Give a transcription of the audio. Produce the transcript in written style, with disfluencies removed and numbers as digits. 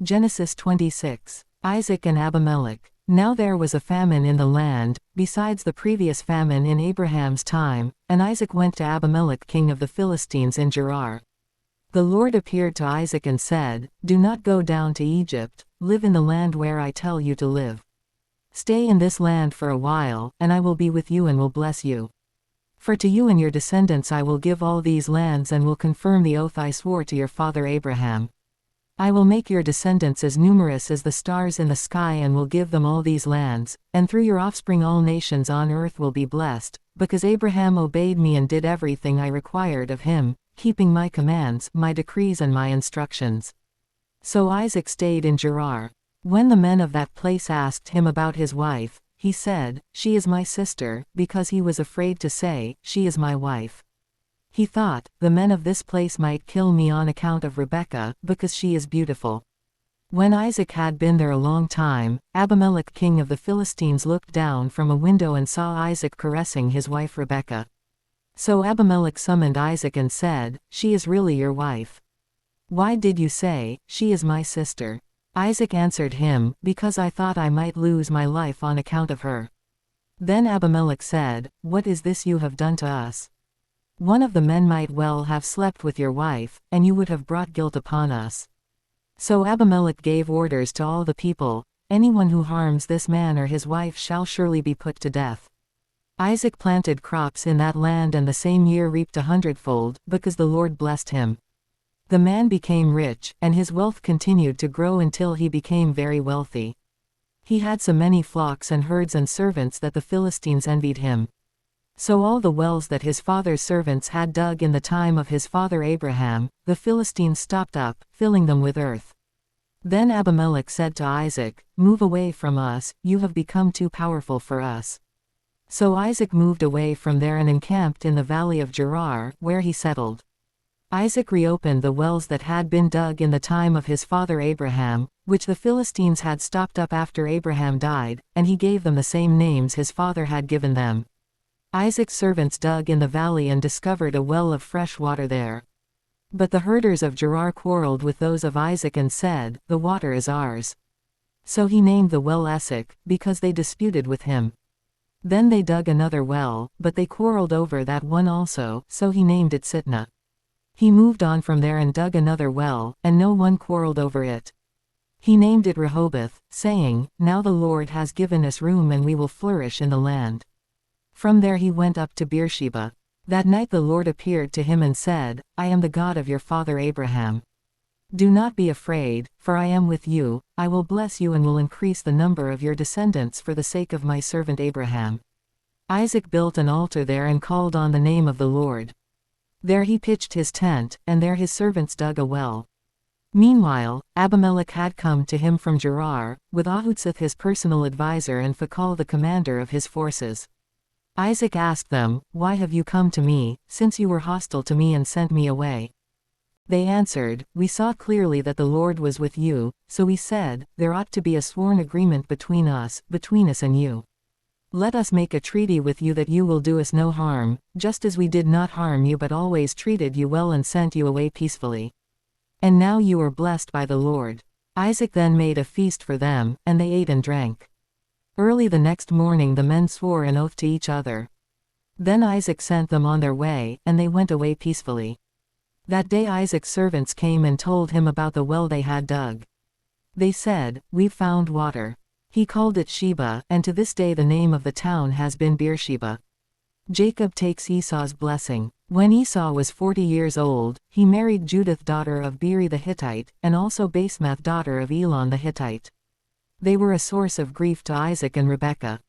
Genesis 26. Isaac and Abimelech. Now there was a famine in the land, besides the previous famine in Abraham's time, and Isaac went to Abimelech king of the Philistines in Gerar. The Lord appeared to Isaac and said, "Do not go down to Egypt, live in the land where I tell you to live. Stay in this land for a while, and I will be with you and will bless you. For to you and your descendants I will give all these lands and will confirm the oath I swore to your father Abraham. I will make your descendants as numerous as the stars in the sky and will give them all these lands, and through your offspring all nations on earth will be blessed, because Abraham obeyed me and did everything I required of him, keeping my commands, my decrees and my instructions." So Isaac stayed in Gerar. When the men of that place asked him about his wife, he said, "She is my sister," because he was afraid to say, "She is my wife." He thought, "The men of this place might kill me on account of Rebekah, because she is beautiful." When Isaac had been there a long time, Abimelech king of the Philistines looked down from a window and saw Isaac caressing his wife Rebekah. So Abimelech summoned Isaac and said, "She is really your wife. Why did you say, 'She is my sister'?" Isaac answered him, "Because I thought I might lose my life on account of her." Then Abimelech said, "What is this you have done to us? One of the men might well have slept with your wife, and you would have brought guilt upon us." So Abimelech gave orders to all the people, "Anyone who harms this man or his wife shall surely be put to death." Isaac planted crops in that land and the same year reaped 100-fold, because the Lord blessed him. The man became rich, and his wealth continued to grow until he became very wealthy. He had so many flocks and herds and servants that the Philistines envied him. So all the wells that his father's servants had dug in the time of his father Abraham, the Philistines stopped up, filling them with earth. Then Abimelech said to Isaac, "Move away from us, you have become too powerful for us." So Isaac moved away from there and encamped in the valley of Gerar, where he settled. Isaac reopened the wells that had been dug in the time of his father Abraham, which the Philistines had stopped up after Abraham died, and he gave them the same names his father had given them. Isaac's servants dug in the valley and discovered a well of fresh water there. But the herders of Gerar quarreled with those of Isaac and said, "The water is ours." So he named the well Esek, because they disputed with him. Then they dug another well, but they quarreled over that one also, so he named it Sitnah. He moved on from there and dug another well, and no one quarreled over it. He named it Rehoboth, saying, "Now the Lord has given us room and we will flourish in the land." From there he went up to Beersheba. That night the Lord appeared to him and said, "I am the God of your father Abraham. Do not be afraid, for I am with you, I will bless you and will increase the number of your descendants for the sake of my servant Abraham." Isaac built an altar there and called on the name of the Lord. There he pitched his tent, and there his servants dug a well. Meanwhile, Abimelech had come to him from Gerar, with Ahutzeth his personal advisor and Phicol the commander of his forces. Isaac asked them, "Why have you come to me, since you were hostile to me and sent me away?" They answered, "We saw clearly that the Lord was with you, so we said, there ought to be a sworn agreement between us and you. Let us make a treaty with you that you will do us no harm, just as we did not harm you but always treated you well and sent you away peacefully. And now you are blessed by the Lord." Isaac then made a feast for them, and they ate and drank. Early the next morning the men swore an oath to each other. Then Isaac sent them on their way, and they went away peacefully. That day Isaac's servants came and told him about the well they had dug. They said, "We've found water." He called it Sheba, and to this day the name of the town has been Beersheba. Jacob takes Esau's blessing. When Esau was 40 years old, he married Judith daughter of Beeri the Hittite, and also Basemath daughter of Elon the Hittite. They were a source of grief to Isaac and Rebekah.